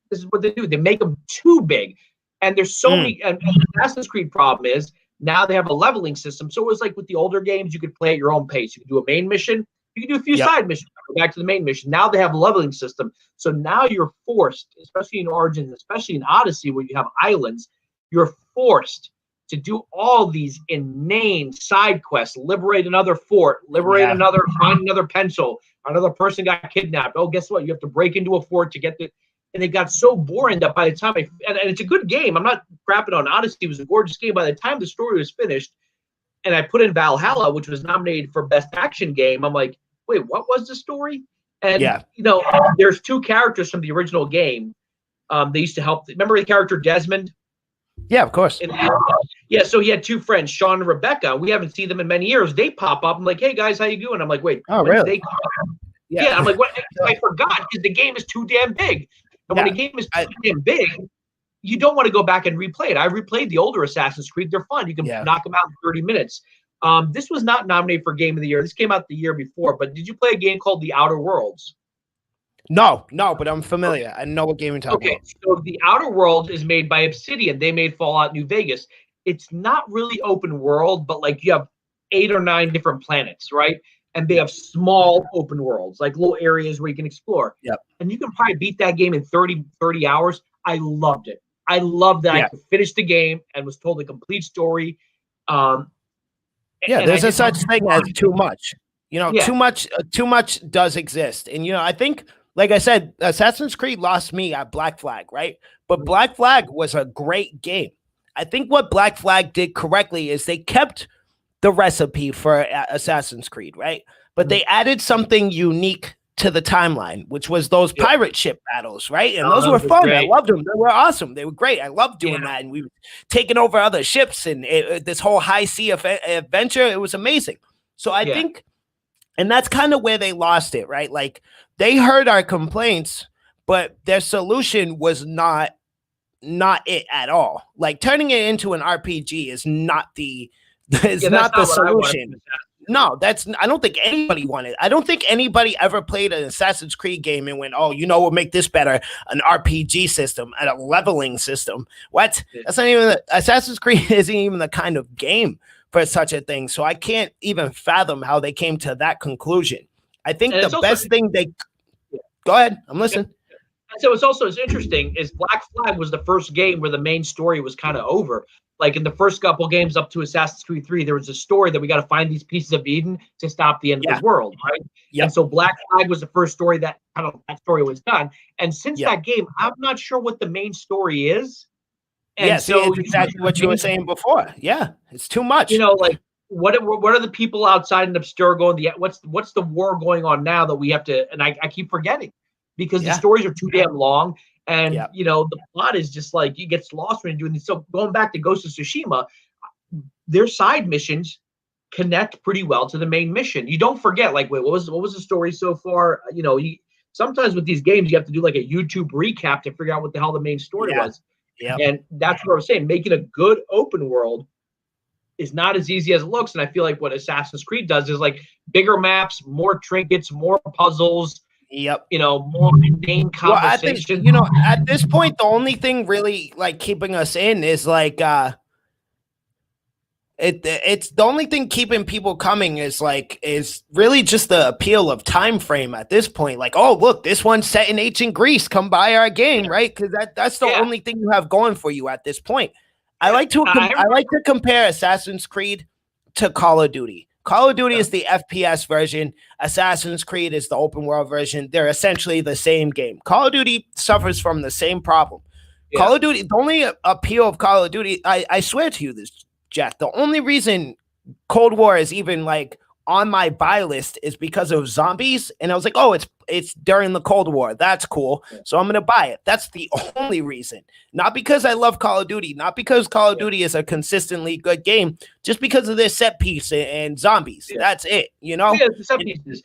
this is what they do. They make them too big. And there's so many, and the Assassin's Creed problem is, now they have a leveling system. So it was like with the older games, you could play at your own pace. You could do a main mission. You can do a few side missions, go back to the main mission. Now they have a leveling system. So now you're forced, especially in Origins, especially in Odyssey, where you have islands, you're forced to do all these inane side quests, liberate another fort, find another pencil, another person got kidnapped. Oh, guess what? You have to break into a fort to get the, and it got so boring that by the time and it's a good game. I'm not crapping on Odyssey. It was a gorgeous game. By the time the story was finished, and I put in Valhalla, which was nominated for Best Action Game, I'm like, wait, what was the story? And, there's two characters from the original game. They used to help. Remember the character Desmond? Yeah, of course. So he had two friends, Sean and Rebecca. We haven't seen them in many years. They pop up. I'm like, hey, guys, how you doing? I'm like, wait. Oh, really? I'm like, what? I forgot because the game is too damn big. And when a game is too damn big, you don't want to go back and replay it. I replayed the older Assassin's Creed. They're fun. You can knock them out in 30 minutes. This was not nominated for Game of the Year. This came out the year before. But did you play a game called The Outer Worlds? No, but I'm familiar. I know what game you're talking Okay, about. so the Outer World is made by Obsidian. They made Fallout New Vegas. It's not really open world, but like you have 8 or 9 different planets, right? And they Yep. have small open worlds, like little areas where you can explore. Yep. And you can probably beat that game in 30 hours. I loved it. I loved that I could finish the game and was told a complete story. And There's a such thing as too much. Too much does exist. And I think, like I said, Assassin's Creed lost me at Black Flag, right? But Black Flag was a great game. I think what Black Flag did correctly is they kept the recipe for Assassin's Creed, right? But they added something unique to the timeline, which was those pirate ship battles, right? And those were fun. Great. I loved them. They were awesome. They were great. I loved doing that. And we were taking over other ships and this whole high sea adventure. It was amazing. So I think, and that's kind of where they lost it, right? Like they heard our complaints, but their solution was not it at all. Like turning it into an RPG is not the solution. No, I don't think anybody wanted. I don't think anybody ever played an Assassin's Creed game and went, "Oh, we'll make this better." An RPG system and a leveling system. What? That's not even Assassin's Creed isn't even the kind of game for such a thing. So I can't even fathom how they came to that conclusion. I think the best thing they. Go ahead. I'm listening. So it's interesting is Black Flag was the first game where the main story was kind of over. Like in the first couple games up to Assassin's Creed 3, there was a story that we got to find these pieces of Eden to stop the end of the world, right? Yep. And so Black Flag was the first story that story was done. And since that game, I'm not sure what the main story is. And so it's exactly what you were saying before. Yeah, it's too much. Like what are the people outside in Obscura going? What's the war going on now that we have to? And I keep forgetting because the stories are too damn long. And, the plot is just like, it gets lost when you're doing this. So going back to Ghost of Tsushima, their side missions connect pretty well to the main mission. You don't forget, like, wait, what was the story so far? Sometimes with these games, you have to do like a YouTube recap to figure out what the hell the main story was. Yeah. And that's what I was saying. Making a good open world is not as easy as it looks. And I feel like what Assassin's Creed does is like bigger maps, more trinkets, more puzzles. Yep. More mundane conversation. Well, I think, at this point, the only thing really like keeping us in is like it's the only thing keeping people coming is really just the appeal of time frame at this point. Like, oh, look, this one's set in ancient Greece. Come buy our game, right? Because that's the only thing you have going for you at this point. I like to compare Assassin's Creed to Call of Duty. Call of Duty is the FPS version. Assassin's Creed is the open world version. They're essentially the same game. Call of Duty suffers from the same problem. Yeah. Call of Duty, the only appeal of Call of Duty, I swear to you this, Jack, the only reason Cold War is even like on my buy list is because of zombies. And I was like, oh, it's during the Cold War. That's cool. So I'm going to buy it. That's the only reason. Not because I love Call of Duty. Not because Call of Duty is a consistently good game. Just because of their set piece and zombies. Yeah. That's it, Yeah, the set pieces.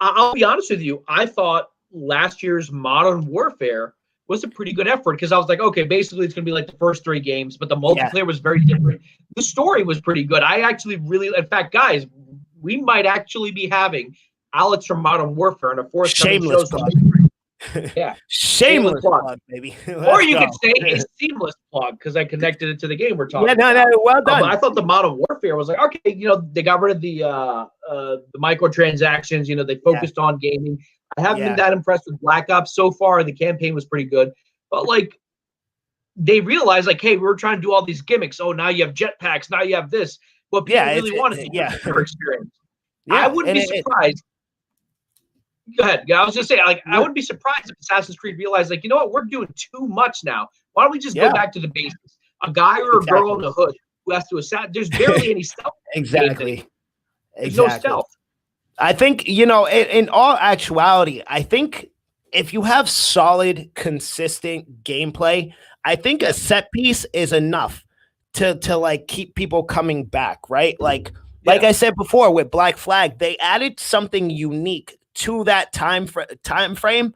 I'll be honest with you. I thought last year's Modern Warfare was a pretty good effort because I was like, okay, basically it's going to be like the first 3 games, but the multiplayer was very different. The story was pretty good. I actually really, in fact, guys, we might actually be having Alex from Modern Warfare in a forthcoming shameless plug. Yeah, shameless plug, baby. Or you could say a seamless plug because I connected it to the game we're talking. Yeah, no, well done. But I thought the Modern Warfare was like, okay, they got rid of the microtransactions. They focused on gaming. I haven't been that impressed with Black Ops so far. The campaign was pretty good, but like they realized, like, hey, we were trying to do all these gimmicks. Oh, now you have jetpacks. Now you have this. What people really wanted to their experience. I wouldn't be surprised. Go ahead. I was just saying, like, I wouldn't be surprised if Assassin's Creed realized, like, you know what, we're doing too much now. Why don't we just go back to the basics? A guy or a girl in the hood who has to assassinate. There's barely any stealth. Exactly. There's no stealth. I think, in all actuality, I think if you have solid, consistent gameplay, I think a set piece is enough to like keep people coming back, right? Like I said before with Black Flag, they added something unique to that time frame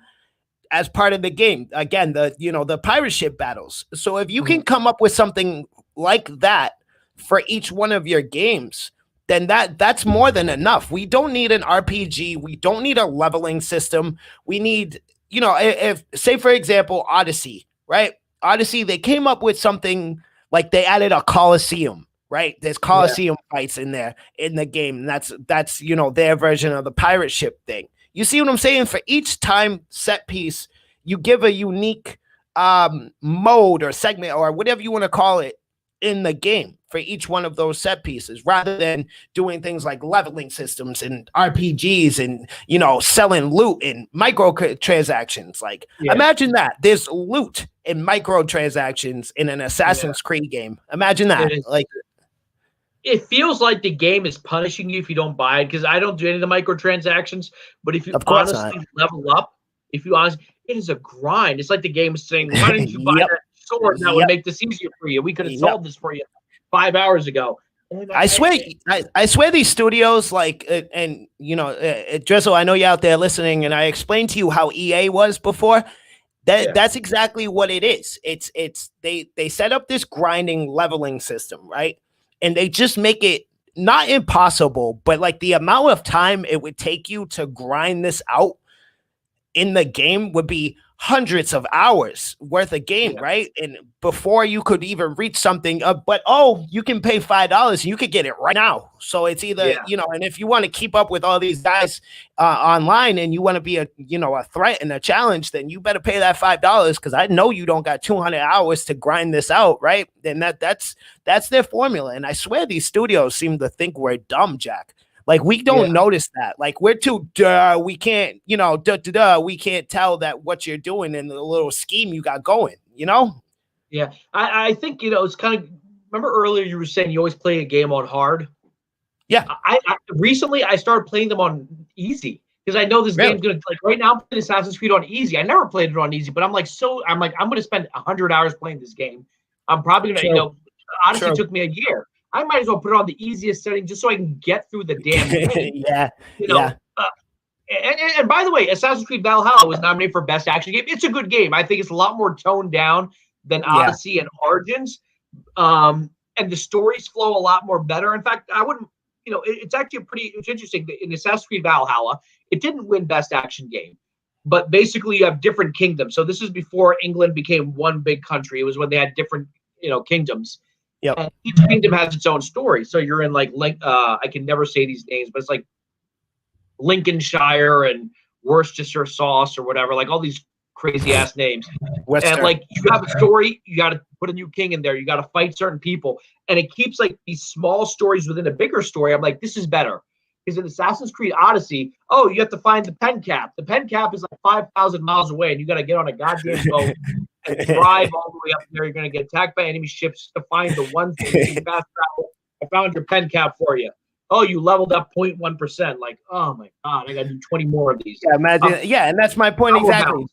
as part of the game. Again, the pirate ship battles. So if you can come up with something like that for each one of your games, then that's more than enough. We don't need an RPG. We don't need a leveling system. We need, if say for example, Odyssey, right? Odyssey, they came up with something like they added a Coliseum, right? There's Coliseum fights in there in the game. And that's their version of the pirate ship thing. You see what I'm saying? For each time set piece, you give a unique mode or segment or whatever you want to call it in the game for each one of those set pieces, rather than doing things like leveling systems and RPGs and selling loot and microtransactions. Like imagine that there's loot and microtransactions in an Assassin's Creed game. Imagine that. It feels like the game is punishing you if you don't buy it, because I don't do any of the microtransactions. But if you honestly level up, it is a grind. It's like the game is saying, why didn't you buy that sword? That would make this easier for you. We could have solved this for you 5 hours ago. I swear these studios, Drizzle, I know you're out there listening, and I explained to you how EA was before. That's exactly what it is. It's they set up this grinding leveling system, right? And they just make it not impossible, but like the amount of time it would take you to grind this out in the game would be hundreds of hours worth of game, right? And before you could even reach something, but you can pay $5 and you could get it right now. So it's either, and if you want to keep up with all these guys online and you want to be a threat and a challenge, then you better pay that $5, because I know you don't got 200 hours to grind this out, right? And that's their formula. And I swear these studios seem to think we're dumb, Jack. Like, we don't notice that. Like, we're too, we can't, we can't tell that what you're doing in the little scheme you got going, Yeah. I think, it's kind of, remember earlier you were saying you always play a game on hard? Yeah. I recently I started playing them on easy, because I know this game's going to, like, right now I'm playing Assassin's Creed on easy. I never played it on easy, but I'm going to spend 100 hours playing this game. I'm probably going to, Odyssey took me a year. I might as well put it on the easiest setting just so I can get through the damn game. And by the way, Assassin's Creed Valhalla was nominated for Best Action Game. It's a good game. I think it's a lot more toned down than Odyssey and Origins. And the stories flow a lot more better. In fact, I wouldn't, it's actually it's interesting that in Assassin's Creed Valhalla, it didn't win Best Action Game. But basically, you have different kingdoms. So this is before England became one big country. It was when they had different, kingdoms. Yep. And each kingdom has its own story. So you're in I can never say these names, but it's like Lincolnshire and Worcestershire sauce or whatever, like all these crazy ass names. And like, you have a story, you got to put a new king in there. You got to fight certain people. And it keeps like these small stories within a bigger story. I'm like, this is better. Because in Assassin's Creed Odyssey, you have to find the pen cap. The pen cap is like 5,000 miles away, and you got to get on a goddamn boat and drive all the way up there. You're going to get attacked by enemy ships to find the one thing you can fast travel. I found your pen cap for you. Oh, you leveled up 0.1%. Like, oh my God, I got to do 20 more of these. Yeah, imagine. And that's my point exactly.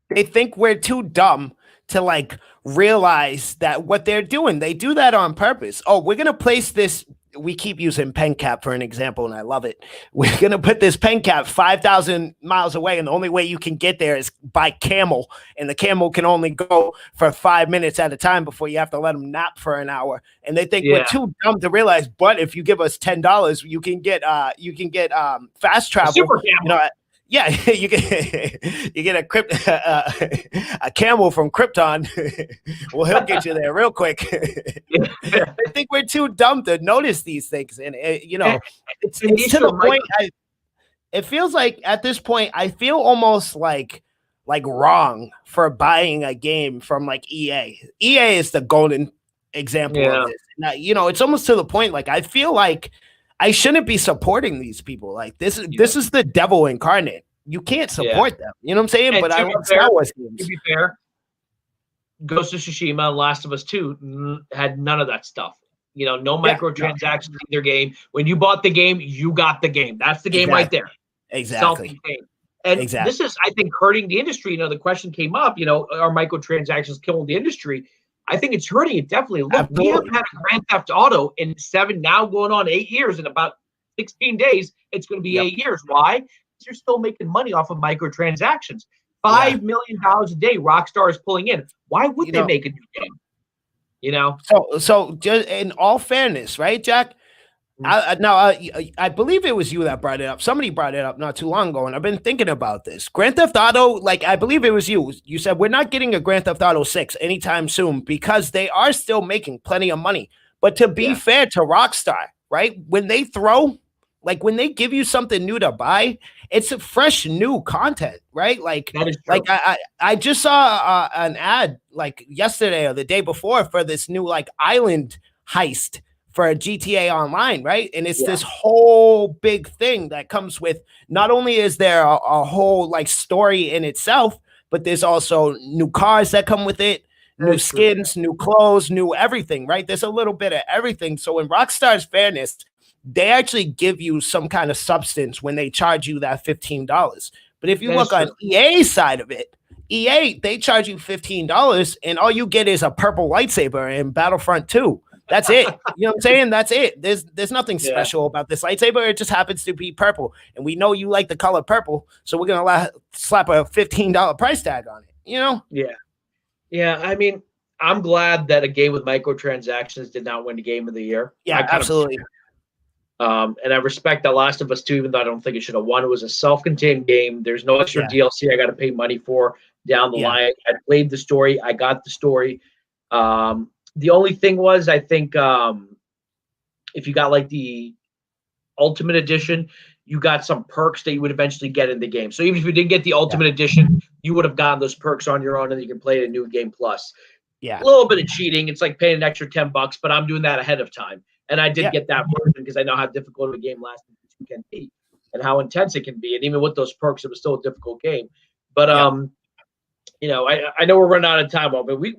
They think we're too dumb to like realize that what they're doing, they do that on purpose. Oh, we're going to place this. We keep using pen cap for an example, and I love it. We're going to put this pen cap 5,000 miles away, and the only way you can get there is by camel, and the camel can only go for 5 minutes at a time before you have to let them nap for an hour. And they think we're too dumb to realize, but if you give us $10, you can get fast travel. Super camel. Yeah, you get a camel from Krypton. Well, he'll get you there real quick. I think we're too dumb to notice these things, and it's to the point. It feels like at this point, I feel almost like wrong for buying a game from like EA. EA is the golden example of this. Now, it's almost to the point like I feel like I shouldn't be supporting these people. Like this is the devil incarnate. You can't support them. You know what I'm saying? But I want Star Wars games. To be fair, Ghost of Tsushima and Last of Us 2 had none of that stuff. No microtransactions in their game. When you bought the game, you got the game. That's the game right there. Exactly. Self-contained. And this is, I think, hurting the industry. The question came up, are microtransactions killing the industry? I think it's hurting it, definitely. Look, we haven't had a Grand Theft Auto in 7, now going on 8 years. In about 16 days, it's going to be 8 years. Why? Because you're still making money off of microtransactions. $5 million a day Rockstar is pulling in. Why would they make a new game? So just in all fairness, right, Jack? I believe it was you that brought it up. Somebody brought it up not too long ago, and I've been thinking about this. Grand Theft Auto, like I believe it was you. You said we're not getting a Grand Theft Auto 6 anytime soon because they are still making plenty of money. But to be fair to Rockstar, right? When they when they give you something new to buy, it's a fresh new content, right? Like, that is true. I just saw an ad like yesterday or the day before for this new like island heist for a GTA Online, right? And it's this whole big thing that comes with, not only is there a whole like story in itself, but there's also new cars that come with it, new skins, new clothes, new everything, right? There's a little bit of everything. So in Rockstar's fairness, they actually give you some kind of substance when they charge you that $15. But if you look on EA's side of it, EA, they charge you $15 and all you get is a purple lightsaber in Battlefront 2. That's it. You know what I'm saying? That's it. There's nothing special about this lightsaber. It just happens to be purple. And we know you like the color purple, so we're going to slap a $15 price tag on it, you know? Yeah. Yeah, I mean, I'm glad that a game with microtransactions did not win the Game of the Year. Yeah, absolutely. And I respect that Last of Us 2, even though I don't think it should have won. It was a self-contained game. There's no extra DLC I got to pay money for down the line. I played the story. I got the story. The only thing was, I think, if you got like the Ultimate Edition, you got some perks that you would eventually get in the game. So even if you didn't get the Ultimate Edition, you would have gotten those perks on your own, and you can play it in New Game Plus. Yeah, a little bit of cheating. It's like paying an extra $10, but I'm doing that ahead of time. And I did get that version because I know how difficult a game Last of Us 2 can be and how intense it can be. And even with those perks, it was still a difficult game. But you know, I know we're running out of time, but we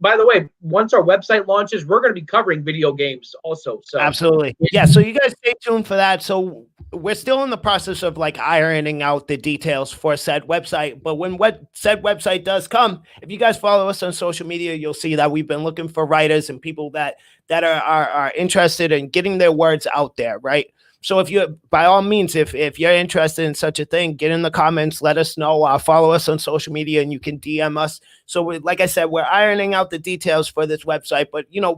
by the way, once our website launches, we're going to be covering video games also. So absolutely, yeah. So you guys stay tuned for that. So we're still in the process of like ironing out the details for said website. But when said website does come, if you guys follow us on social media, you'll see that we've been looking for writers and people that are interested in getting their words out there, right? So if you, by all means, if you're interested in such a thing, get in the comments, let us know, follow us on social media, and you can DM us. So like I said, we're ironing out the details for this website, but you know,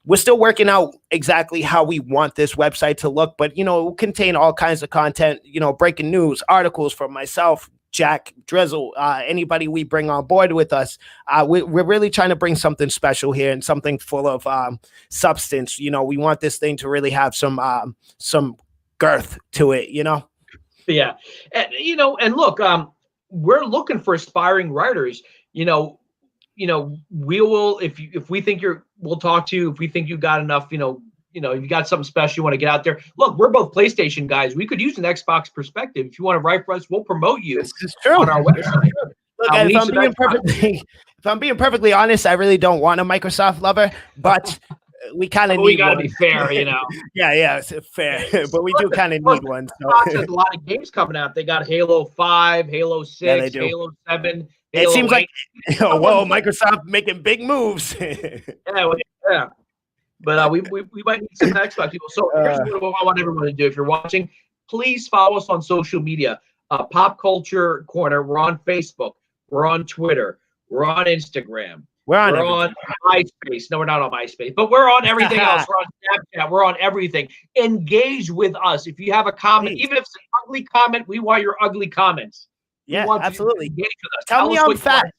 we're still working out exactly how we want this website to look, but you know, it will contain all kinds of content, you know, breaking news, articles from myself, Jack, Drizzle, anybody we bring on board with us. We're really trying to bring something special here and something full of substance. You know, we want this thing to really have some girth to it, you know? Yeah. And, you know, and look, we're looking for aspiring writers. You know, we will, if we think we'll talk to you, if we think you got enough, you know, you got something special you want to get out there. Look, we're both PlayStation guys. We could use an Xbox perspective. If you want to write for us, we'll promote you. This is true. On our website. Look, if I'm being perfectly honest, I really don't want a Microsoft lover, but we kind of need. We got to be fair, you know. yeah, it's fair, but we do kind of need one. So. There's a lot of games coming out. They got Halo 5, Halo 6, Halo 7. It seems 8. Like, whoa, Microsoft making big moves. yeah. But we might need some Xbox people. So here's what I want everyone to do. If you're watching, please follow us on social media. Pop Culture Corner. We're on Facebook. We're on Twitter. We're on Instagram. We're on MySpace. No, we're not on MySpace, but we're on everything else. We're on Snapchat. We're on everything. Engage with us. If you have a comment, even if it's an ugly comment, we want your ugly comments. Yeah, absolutely. Engage with us. Tell me I'm fat.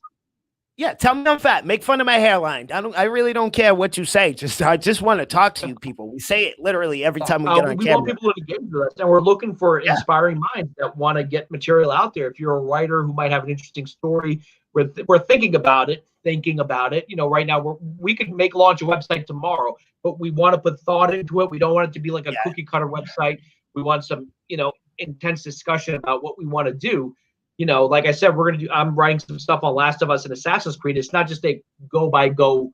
Yeah, tell me I'm fat. Make fun of my hairline. I really don't care what you say. I just want to talk to you people. We say it literally every time we get on camera. We want people to engage with us, and we're looking for inspiring minds that want to get material out there. If you're a writer who might have an interesting story, we're thinking about it. You know, right now we could launch a website tomorrow, but we want to put thought into it. We don't want it to be like a cookie cutter website. We want some, you know, intense discussion about what we want to do. You know, like I said, I'm writing some stuff on Last of Us and Assassin's Creed. It's not just a go-by-go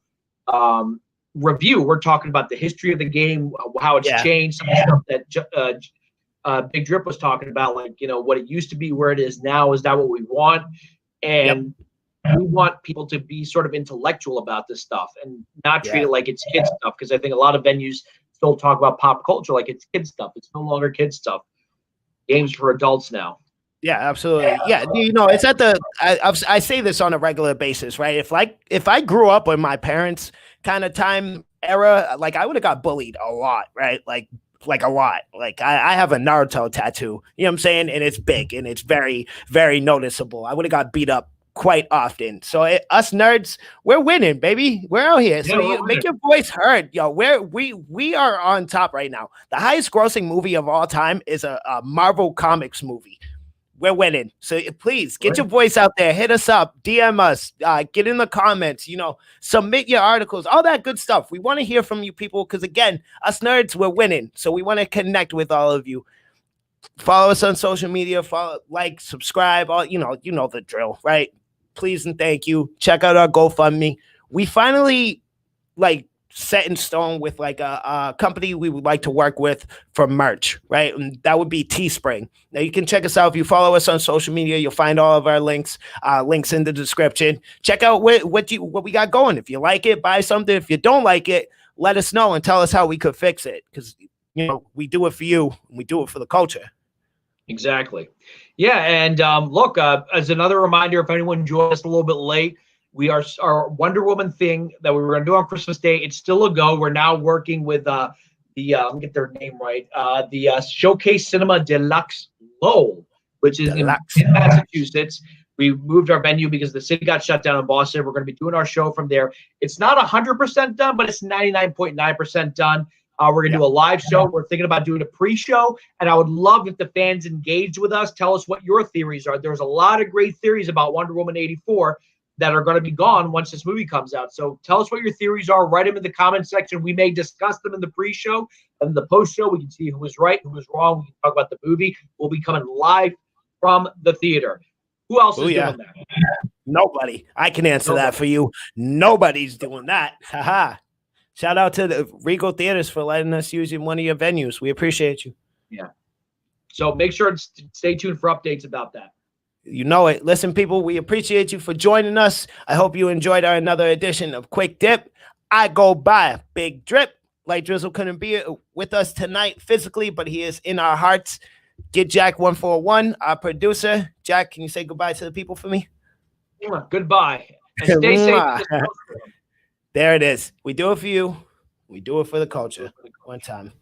review. We're talking about the history of the game, how it's changed, some stuff that Big Drip was talking about, like, you know, what it used to be, where it is now. Is that what we want? And we want people to be sort of intellectual about this stuff and not treat it like it's kid stuff, because I think a lot of venues still talk about pop culture like it's kid stuff. It's no longer kid stuff. Games for adults now. Yeah, absolutely. Yeah, you know, it's at the. I say this on a regular basis, right? If I grew up in my parents' kind of time, era, like I would have got bullied a lot, right? Like a lot. Like I have a Naruto tattoo, you know what I'm saying? And it's big and it's very, very noticeable. I would have got beat up quite often. So us nerds, we're winning, baby. We're out here. So you make your voice heard. Yo, we are on top right now. The highest grossing movie of all time is a Marvel Comics movie. We're winning. So please get your voice out there. Hit us up, DM us, get in the comments, submit your articles, all that good stuff. We want to hear from you people because, again, us nerds, we're winning. So we want to connect with all of you. Follow us on social media, follow, like, subscribe, all you know the drill, right? Please and thank you. Check out our GoFundMe. We finally, set in stone with a company we would like to work with for merch, right? And that would be Teespring. Now you can check us out if you follow us on social media. You'll find all of our links in the description. Check out what we got going. If you like it, buy something. If you don't like it, let us know and tell us how we could fix it, because we do it for you and we do it for the culture. Exactly. Yeah, and look, as another reminder, if anyone joined us a little bit late, we are our Wonder Woman thing that we were going to do on Christmas Day. It's still a go. We're now working with let me get their name right. The Showcase Cinema Deluxe Lowell, which is in Massachusetts. We moved our venue because the city got shut down in Boston. We're going to be doing our show from there. It's not 100% done, but it's 99.9% done. We're going to do a live show. We're thinking about doing a pre-show, and I would love if the fans engaged with us. Tell us what your theories are. There's a lot of great theories about Wonder Woman 84 that are going to be gone once this movie comes out. So tell us what your theories are. Write them in the comment section. We may discuss them in the pre-show and the post-show. We can see who was right, who was wrong. We can talk about the movie. We'll be coming live from the theater. Who else is doing that? Nobody. I can answer that for you. Nobody's doing that. Haha. Shout out to the Regal Theaters for letting us use one of your venues. We appreciate you. Yeah. So make sure to stay tuned for updates about that. You know it. Listen, people, we appreciate you for joining us. I hope you enjoyed our another edition of Quick Dip. I go by Big Drip. Light Drizzle couldn't be with us tonight physically, but he is in our hearts. Get Jack 141, our producer. Jack, can you say goodbye to the people for me? Goodbye. And stay safe. There it is. We do it for you. We do it for the culture. One time.